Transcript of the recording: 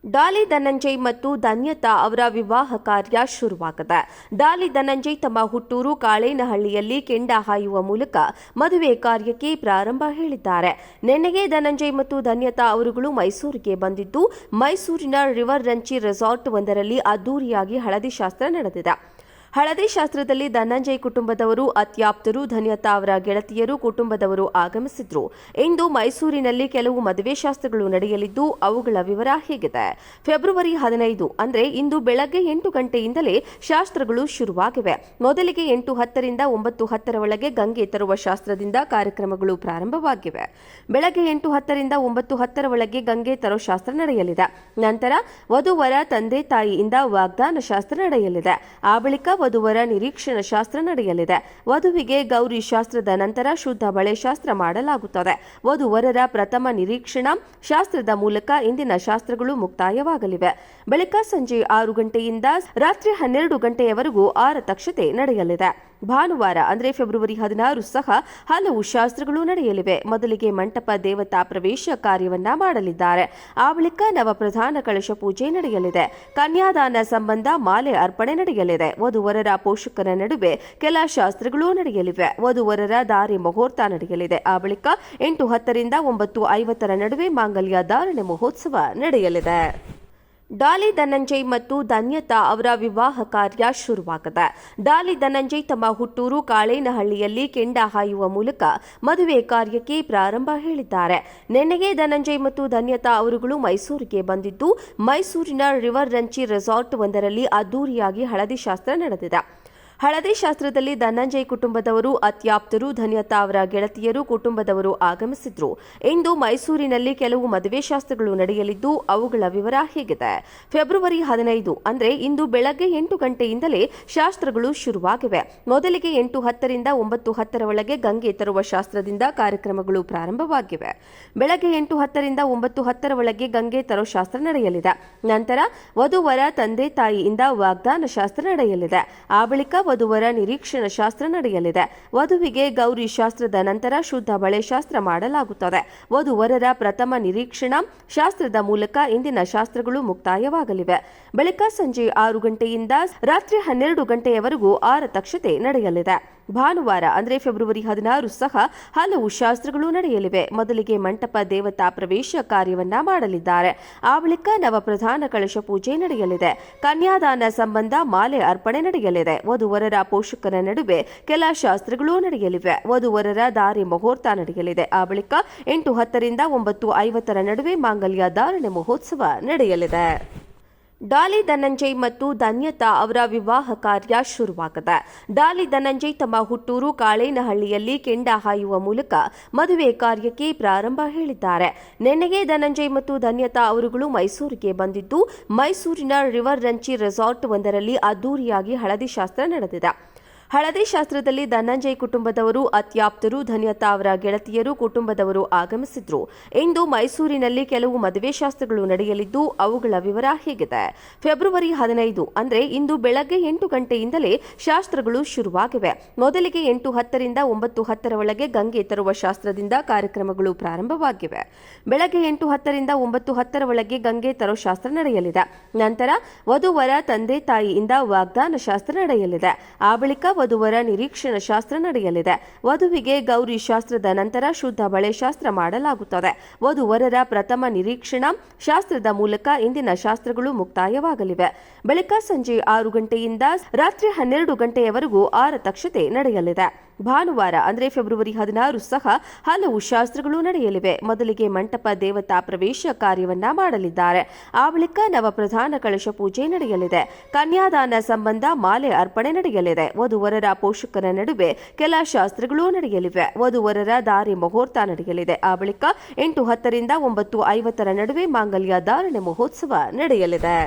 ಡಾಲಿ ಧನಂಜಯ್ ಮತ್ತು ಧನ್ಯತಾ ಅವರ ವಿವಾಹ ಕಾರ್ಯ ಶುರುವಾಗಿದೆ. ಡಾಲಿ ಧನಂಜಯ್ ತಮ್ಮ ಹುಟ್ಟೂರು ಕಾಳೇನಹಳ್ಳಿಯಲ್ಲಿ ಕೆಂಡ ಹಾಯುವ ಮೂಲಕ ಮದುವೆ ಕಾರ್ಯಕ್ಕೆ ಪ್ರಾರಂಭ ಹೇಳಿದ್ದಾರೆ. ನಿನ್ನೆಗೆ ಧನಂಜಯ್ ಮತ್ತು ಧನ್ಯತಾ ಅವರುಗಳು ಮೈಸೂರಿಗೆ ಬಂದಿದ್ದು, ಮೈಸೂರಿನ ರಿವರ್ ರಂಚಿ ರೆಸಾರ್ಟ್ ಒಂದರಲ್ಲಿ ಅದ್ದೂರಿಯಾಗಿ ಹಳದಿ ಶಾಸ್ತ್ರ ನಡೆದಿದೆ. ಹಳದಿ ಶಾಸ್ತ್ರದಲ್ಲಿ ಧನಂಜಯ್ ಕುಟುಂಬದವರು, ಅತ್ಯಾಪ್ತರು, ಧನ್ಯತಾ ಅವರ ಗೆಳತಿಯರು, ಕುಟುಂಬದವರು ಆಗಮಿಸಿದ್ರು. ಇಂದು ಮೈಸೂರಿನಲ್ಲಿ ಕೆಲವು ಮದುವೆ ಶಾಸ್ತ್ರಗಳು ನಡೆಯಲಿದ್ದು, ಅವುಗಳ ವಿವರ ಹೀಗಿದೆ. ಫೆಬ್ರವರಿ 15 ಅಂದರೆ ಇಂದು ಬೆಳಗ್ಗೆ 8 ಗಂಟೆಯಿಂದಲೇ ಶಾಸ್ತ್ರಗಳು ಶುರುವಾಗಿವೆ. ಮೊದಲಿಗೆ 8:10 ರಿಂದ 9:10 ಒಳಗೆ ಗಂಗೆ ತರುವ ಶಾಸ್ತ್ರದಿಂದ ಕಾರ್ಯಕ್ರಮಗಳು ಪ್ರಾರಂಭವಾಗಿವೆ. ಬೆಳಗ್ಗೆ 8:10 ರಿಂದ 9:10 ಒಳಗೆ ಗಂಗೆ ತರೋ ಶಾಸ್ತ್ರ ನಡೆಯಲಿದೆ. ನಂತರ ವಧುವರ ತಂದೆ ತಾಯಿಯಿಂದ ವಾಗ್ದಾನ ಶಾಸ್ತ್ರ ನಡೆಯಲಿದೆ. ಆ ಬಳಿಕ ವಧುವರ ನಿರೀಕ್ಷಣ ಶಾಸ್ತ್ರ ನಡೆಯಲಿದೆ. ವಧುವಿಗೆ ಗೌರಿ ಶಾಸ್ತ್ರದ ನಂತರ ಶುದ್ಧ ಬಳೆ ಶಾಸ್ತ್ರ ಮಾಡಲಾಗುತ್ತದೆ. ವಧುವರರ ಪ್ರಥಮ ನಿರೀಕ್ಷಣಾ ಶಾಸ್ತ್ರದ ಮೂಲಕ ಇಂದಿನ ಶಾಸ್ತ್ರಗಳು ಮುಕ್ತಾಯವಾಗಲಿವೆ. ಬಳಿಕ ಸಂಜೆ 6 ಗಂಟೆಯಿಂದ ರಾತ್ರಿ 12 ಗಂಟೆಯವರೆಗೂ ಆರತಕ್ಷತೆ ನಡೆಯಲಿದೆ. ಭಾನುವಾರ ಅಂದರೆ ಫೆಬ್ರವರಿ 16 ಸಹ ಹಲವು ಶಾಸ್ತ್ರಗಳು ನಡೆಯಲಿವೆ. ಮೊದಲಿಗೆ ಮಂಟಪ ದೇವತಾ ಪ್ರವೇಶ ಕಾರ್ಯವನ್ನ ಮಾಡಲಿದ್ದಾರೆ. ಆ ಬಳಿಕ ನವಪ್ರಧಾನ ಕಳಶ ಪೂಜೆ ನಡೆಯಲಿದೆ. ಕನ್ಯಾದಾನ ಸಂಬಂಧ ಮಾಲೆ ಅರ್ಪಣೆ ನಡೆಯಲಿದೆ. ವಧುವರರ ಪೋಷಕರ ನಡುವೆ ಕೆಲ ಶಾಸ್ತ್ರಗಳು ನಡೆಯಲಿವೆ. ವಧುವರರ ದಾರಿ ಮುಹೂರ್ತ ನಡೆಯಲಿದೆ. ಆ ಬಳಿಕ 8:10 ರಿಂದ 9:50 ನಡುವೆ ಮಾಂಗಲ್ಯ ಧಾರಣೆ ಮಹೋತ್ಸವ ನಡೆಯಲಿದೆ. ಡಾಲಿ ಧನಂಜಯ್ ಮತ್ತು ಧನ್ಯತಾ ಅವರ ವಿವಾಹ ಕಾರ್ಯ ಶುರುವಾಗಿದೆ. ಡಾಲಿ ಧನಂಜಯ್ ತಮ್ಮ ಹುಟ್ಟೂರು ಕಾಳೇನಹಳ್ಳಿಯಲ್ಲಿ ಕೆಂಡ ಹಾಯುವ ಮೂಲಕ ಮದುವೆ ಕಾರ್ಯಕ್ಕೆ ಪ್ರಾರಂಭ ಹೇಳಿದ್ದಾರೆ. ನಿನ್ನೆಗೆ ಧನಂಜಯ್ ಮತ್ತು ಧನ್ಯತಾ ಅವರುಗಳು ಮೈಸೂರಿಗೆ ಬಂದಿದ್ದು, ಮೈಸೂರಿನ ರಿವರ್ ರಂಚಿ ರೆಸಾರ್ಟ್ ಒಂದರಲ್ಲಿ ಅದ್ದೂರಿಯಾಗಿ ಹಳದಿ ಶಾಸ್ತ್ರ ನಡೆದಿದೆ. ಹಳದಿ ಶಾಸ್ತ್ರದಲ್ಲಿ ಧನಂಜಯ್ ಕುಟುಂಬದವರು, ಅತ್ಯಾಪ್ತರು, ಧನ್ಯತಾ ಅವರ ಗೆಳತಿಯರು, ಕುಟುಂಬದವರು ಆಗಮಿಸಿದ್ರು. ಇಂದು ಮೈಸೂರಿನಲ್ಲಿ ಕೆಲವು ಮದುವೆ ಶಾಸ್ತ್ರಗಳು ನಡೆಯಲಿದ್ದು, ಅವುಗಳ ವಿವರ ಹೀಗಿದೆ. ಫೆಬ್ರವರಿ 15 ಅಂದರೆ ಇಂದು ಬೆಳಗ್ಗೆ 8 ಗಂಟೆಯಿಂದಲೇ ಶಾಸ್ತ್ರಗಳು ಶುರುವಾಗಿವೆ. ಮೊದಲಿಗೆ 8:10 ರಿಂದ 9:10 ಒಳಗೆ ಗಂಗೆ ತರುವ ಶಾಸ್ತ್ರದಿಂದ ಕಾರ್ಯಕ್ರಮಗಳು ಪ್ರಾರಂಭವಾಗಿವೆ. ಬೆಳಗ್ಗೆ 8:10 ರಿಂದ 9:10 ಒಳಗೆ ಗಂಗೆ ತರೋ ಶಾಸ್ತ್ರ ನಡೆಯಲಿದೆ. ನಂತರ ವಧುವರ ತಂದೆ ತಾಯಿಯಿಂದ ವಾಗ್ದಾನ ಶಾಸ್ತ್ರ ನಡೆಯಲಿದೆ. ಆ ಬಳಿಕ ವಧುವರ ನಿರೀಕ್ಷಣ ಶಾಸ್ತ್ರ ನಡೆಯಲಿದೆ. ವಧುವಿಗೆ ಗೌರಿ ಶಾಸ್ತ್ರದ ನಂತರ ಶುದ್ಧ ಬಳೆ ಶಾಸ್ತ್ರ ಮಾಡಲಾಗುತ್ತದೆ. ವಧುವರರ ಪ್ರಥಮ ನಿರೀಕ್ಷಣಾ ಶಾಸ್ತ್ರದ ಮೂಲಕ ಇಂದಿನ ಶಾಸ್ತ್ರಗಳು ಮುಕ್ತಾಯವಾಗಲಿವೆ. ಬಳಿಕ ಸಂಜೆ 6 ಗಂಟೆಯಿಂದ ರಾತ್ರಿ 12 ಗಂಟೆಯವರೆಗೂ ಆರತಕ್ಷತೆ ನಡೆಯಲಿದೆ. ಭಾನುವಾರ ಅಂದರೆ ಫೆಬ್ರವರಿ 16 ಸಹ ಹಲವು ಶಾಸ್ತ್ರಗಳು ನಡೆಯಲಿವೆ. ಮೊದಲಿಗೆ ಮಂಟಪ ದೇವತಾ ಪ್ರವೇಶ ಕಾರ್ಯವನ್ನ ಮಾಡಲಿದ್ದಾರೆ. ಆ ಬಳಿಕ ನವಪ್ರಧಾನ ಕಳಶ ಪೂಜೆ ನಡೆಯಲಿದೆ. ಕನ್ಯಾದಾನ ಸಂಬಂಧ ಮಾಲೆ ಅರ್ಪಣೆ ನಡೆಯಲಿದೆ. ವಧುವರರ ಪೋಷಕರ ನಡುವೆ ಕೆಲ ಶಾಸ್ತ್ರಗಳು ನಡೆಯಲಿವೆ. ವಧುವರರ ದಾರಿ ಮುಹೂರ್ತ ನಡೆಯಲಿದೆ. ಆ ಬಳಿಕ 8:10 ರಿಂದ 9:50 ನಡುವೆ ಮಾಂಗಲ್ಯ ಧಾರಣೆ ಮಹೋತ್ಸವ ನಡೆಯಲಿದೆ. ಡಾಲಿ ಧನಂಜಯ್ ಮತ್ತು ಧನ್ಯತಾ ಅವರ ವಿವಾಹ ಕಾರ್ಯ ಶುರುವಾಗಿದೆ. ಡಾಲಿ ಧನಂಜಯ್ ತಮ್ಮ ಹುಟ್ಟೂರು ಕಾಳೇನಹಳ್ಳಿಯಲ್ಲಿ ಕೆಂಡ ಹಾಯುವ ಮೂಲಕ ಮದುವೆ ಕಾರ್ಯಕ್ಕೆ ಪ್ರಾರಂಭ ಹೇಳಿದ್ದಾರೆ. ನಿನ್ನೆಗೆ ಧನಂಜಯ್ ಮತ್ತು ಧನ್ಯತಾ ಅವರುಗಳು ಮೈಸೂರಿಗೆ ಬಂದಿದ್ದು, ಮೈಸೂರಿನ ರಿವರ್ ರಂಚಿ ರೆಸಾರ್ಟ್ ಒಂದರಲ್ಲಿ ಅದ್ದೂರಿಯಾಗಿ ಹಳದಿ ಶಾಸ್ತ್ರ ನಡೆದಿದೆ. ಹಳದಿ ಶಾಸ್ತ್ರದಲ್ಲಿ ಧನಂಜಯ್ ಕುಟುಂಬದವರು, ಅತ್ಯಾಪ್ತರು, ಧನ್ಯತಾ ಅವರ ಗೆಳತಿಯರು, ಕುಟುಂಬದವರು ಆಗಮಿಸಿದ್ರು. ಇಂದು ಮೈಸೂರಿನಲ್ಲಿ ಕೆಲವು ಮದುವೆ ಶಾಸ್ತ್ರಗಳು ನಡೆಯಲಿದ್ದು, ಅವುಗಳ ವಿವರ ಹೀಗಿದೆ. ಫೆಬ್ರವರಿ 15 ಅಂದರೆ ಇಂದು ಬೆಳಗ್ಗೆ 8 ಗಂಟೆಯಿಂದಲೇ ಶಾಸ್ತ್ರಗಳು ಶುರುವಾಗಿವೆ. ಮೊದಲಿಗೆ 8:10 ರಿಂದ 9:10 ಒಳಗೆ ಗಂಗೆ ತರುವ ಶಾಸ್ತ್ರದಿಂದ ಕಾರ್ಯಕ್ರಮಗಳು ಪ್ರಾರಂಭವಾಗಿವೆ. ಬೆಳಗ್ಗೆ 8:10 ರಿಂದ 9:10 ಒಳಗೆ ಗಂಗೆ ತರೋ ಶಾಸ್ತ್ರ ನಡೆಯಲಿದೆ. ನಂತರ ವಧುವರ ತಂದೆ ತಾಯಿಯಿಂದ ವಾಗ್ದಾನ ಶಾಸ್ತ್ರ ನಡೆಯಲಿದೆ. ಆ ಬಳಿಕ ವಧುವರ ನಿರೀಕ್ಷಣ ಶಾಸ್ತ್ರ ನಡೆಯಲಿದೆ. ವಧುವಿಗೆ ಗೌರಿ ಶಾಸ್ತ್ರದ ನಂತರ ಶುದ್ಧ ಬಳೆ ಶಾಸ್ತ್ರ ಮಾಡಲಾಗುತ್ತದೆ. ವಧುವರರ ಪ್ರಥಮ ನಿರೀಕ್ಷಣಾ ಶಾಸ್ತ್ರದ ಮೂಲಕ ಇಂದಿನ ಶಾಸ್ತ್ರಗಳು ಮುಕ್ತಾಯವಾಗಲಿವೆ. ಬಳಿಕ ಸಂಜೆ 6 ಗಂಟೆಯಿಂದ ರಾತ್ರಿ 12 ಗಂಟೆಯವರೆಗೂ ಆರತಕ್ಷತೆ ನಡೆಯಲಿದೆ. ಭಾನುವಾರ ಅಂದರೆ ಫೆಬ್ರವರಿ 16 ಸಹ ಹಲವು ಶಾಸ್ತ್ರಗಳು ನಡೆಯಲಿವೆ. ಮೊದಲಿಗೆ ಮಂಟಪ ದೇವತಾ ಪ್ರವೇಶ ಕಾರ್ಯವನ್ನ ಮಾಡಲಿದ್ದಾರೆ. ಆ ಬಳಿಕ ನವಪ್ರಧಾನ ಕಳಶ ಪೂಜೆ ನಡೆಯಲಿದೆ. ಕನ್ಯಾದಾನ ಸಂಬಂಧ ಮಾಲೆ ಅರ್ಪಣೆ ನಡೆಯಲಿದೆ. ವಧುವರರ ಪೋಷಕರ ನಡುವೆ ಕೆಲ ಶಾಸ್ತ್ರಗಳು ನಡೆಯಲಿವೆ. ವಧುವರರ ದಾರಿ ಮುಹೂರ್ತ ನಡೆಯಲಿದೆ. ಆ ಬಳಿಕ 8:10 ರಿಂದ 9:50 ನಡುವೆ ಮಾಂಗಲ್ಯ ಧಾರಣೆ ಮಹೋತ್ಸವ ನಡೆಯಲಿದೆ.